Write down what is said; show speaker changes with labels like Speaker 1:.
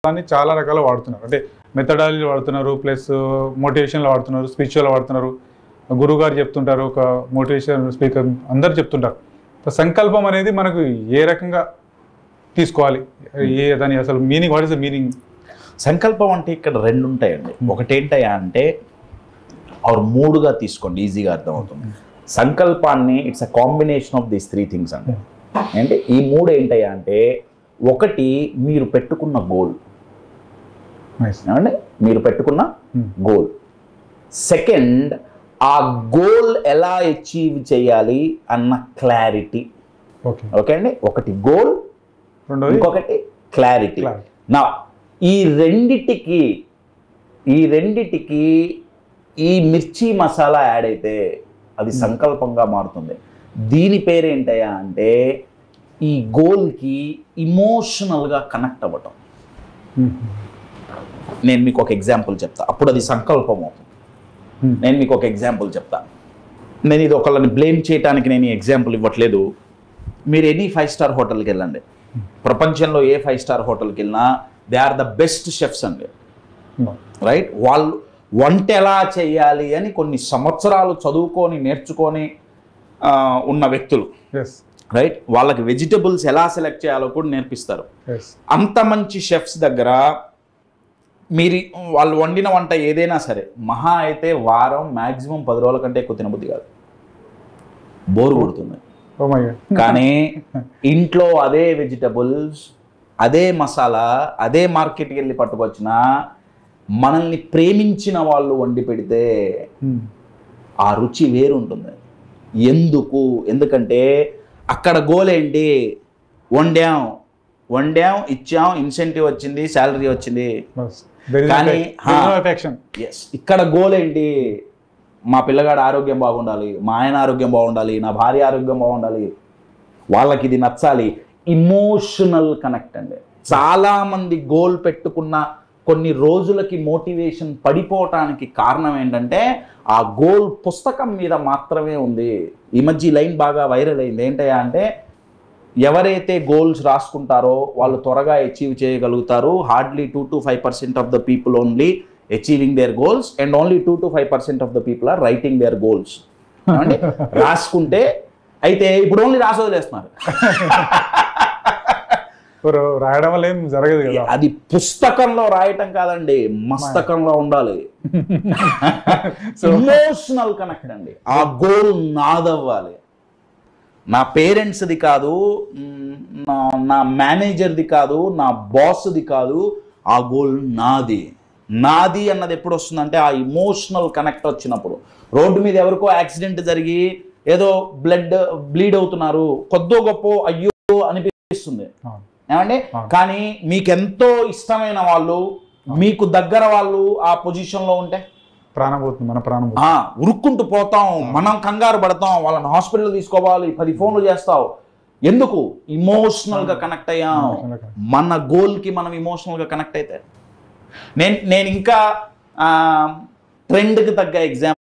Speaker 1: దాన్ని చాలా రకాల వాడుతున్నారు. అంటే మెథడాలజీ వాడుతున్నారు, ప్లస్ మోటివేషన్లో వాడుతున్నారు, స్పిరిచువల్ వాడుతున్నారు. గురువు గారు చెప్తుంటారు, ఒక మోటివేషన్ స్పీకర్ అందరు చెప్తుంటారు. సంకల్పం అనేది మనకు ఏ రకంగా తీసుకోవాలి, దాని అసలు meaning, what is the meaning?
Speaker 2: సంకల్పం అంటే ఇక్కడ రెండు ఉంటాయండి. ఒకటేంటయ్యా అంటే ఆర్ మూడుగా తీసుకోండి, ఈజీగా అర్థమవుతుంది. సంకల్పాన్ని it's a combination of these 3 things అండి. అంటే ఈ మూడు ఏంటయ్యా అంటే, ఒకటి మీరు పెట్టుకున్న గోల్, అంటే మీరు పెట్టుకున్న గోల్. సెకండ్, ఆ గోల్ ఎలా అచీవ్ చేయాలి అన్న క్లారిటీ. ఓకే అండి, ఒకటి గోల్, ఇంకొకటి క్లారిటీ. నా ఈ రెండిటికి ఈ మిర్చి మసాలా యాడ్ అయితే అది సంకల్పంగా మారుతుంది. దీని పేరేంటయ్యా అంటే ఈ గోల్కి ఇమోషనల్గా కనెక్ట్ అవ్వటం. నేను మీకు ఒక ఎగ్జాంపుల్ చెప్తా, అప్పుడు అది సంకల్పం అవుతుంది. నేను మీకు ఒక ఎగ్జాంపుల్ చెప్తా. నేను ఇది ఒకళ్ళని బ్లేమ్ చేయడానికి నేను ఈ ఎగ్జాంపుల్ ఇవ్వట్లేదు. మీరు ఎనీ 5 స్టార్ హోటల్కి వెళ్ళండి, ప్రపంచంలో ఏ 5 స్టార్ హోటల్కి వెళ్ళినా they are the best chefs అండి, రైట్? వాళ్ళు వంట ఎలా చేయాలి అని కొన్ని సంవత్సరాలు చదువుకొని నేర్చుకొని ఉన్న వ్యక్తులు, రైట్? వాళ్ళకి వెజిటబుల్స్ ఎలా సెలెక్ట్ చేయాలో కూడా నేర్పిస్తారు. అంత మంచి షెఫ్స్ దగ్గర మీరు వాళ్ళు వండిన వంట ఏదైనా సరే మహా అయితే వారం, మ్యాక్సిమం 10 రోజుల కంటే ఎక్కువ తినబుద్ధి కాదు, బోరు కొడుతుంది. కానీ ఇంట్లో అదే వెజిటబుల్స్, అదే మసాలా, అదే మార్కెట్కి వెళ్ళి పట్టుకొచ్చిన మనల్ని ప్రేమించిన వాళ్ళు వండి పెడితే ఆ రుచి వేరుంటుంది. ఎందుకంటే అక్కడ గోల్ ఏంటి? వండాం, ఇచ్చాం, ఇన్సెంటివ్ వచ్చింది, శాలరీ వచ్చింది. కానీ ఇక్కడ గోల్ ఏంటి? మా పిల్లగాడు ఆరోగ్యం బాగుండాలి, మా ఆయన ఆరోగ్యం బాగుండాలి, నా భార్య ఆరోగ్యం బాగుండాలి, వాళ్ళకి ఇది నచ్చాలి. ఇమోషనల్ కనెక్ట్ అండి. చాలామంది గోల్ పెట్టుకున్న కొన్ని రోజులకి మోటివేషన్ పడిపోవటానికి కారణం ఏంటంటే ఆ గోల్ పుస్తకం మీద మాత్రమే ఉంది. ఈ మధ్య లైన్ బాగా వైరల్ అయింది. ఏంటయ్యా అంటే, ఎవరైతే గోల్స్ రాసుకుంటారో వాళ్ళు త్వరగా అచీవ్ చేయగలుగుతారు. Hardly 2 to 5% of the people only achieving their goals and only 2 to 5% of the people are writing their goals. అంటే రాసుకుంటే అయితే ఇప్పుడు ఓన్లీ రాసి వదిలేస్తున్నారు.
Speaker 1: రాయడం వల్ల ఏం జరగదు కదా.
Speaker 2: అది పుస్తకంలో రాయటం కాదండి, మస్తకంలో ఉండాలి. ఇమోషనల్ కనెక్ట్ అండి. ఆ గోల్ నాదవ్వాలి, నా పేరెంట్స్ది కాదు, నా మేనేజర్ది కాదు, నా బాస్ది కాదు, ఆ గోల్ నాది అన్నది ఎప్పుడు వస్తుందంటే ఆ ఇమోషనల్ కనెక్ట్ వచ్చినప్పుడు. రోడ్డు మీద ఎవరికో యాక్సిడెంట్ జరిగి ఏదో బ్లీడ్ అవుతున్నారు, కొద్దో గొప్ప అయ్యో అనిపిస్తుంది ఏమండి. కానీ మీకెంతో ఇష్టమైన వాళ్ళు, మీకు దగ్గర వాళ్ళు ఆ పొజిషన్లో ఉంటే ఉరుక్కుంటూ పోతాం, మనం కంగారు పడతాం, వాళ్ళని హాస్పిటల్ తీసుకోవాలి, 10 ఫోన్లు చేస్తావు. ఎందుకు? ఇమోషనల్గా కనెక్ట్ అయ్యాం. మన గోల్కి మనం ఇమోషనల్గా కనెక్ట్ అయితే నేను ఇంకా ట్రెండ్కి తగ్గ ఎగ్జాంపుల్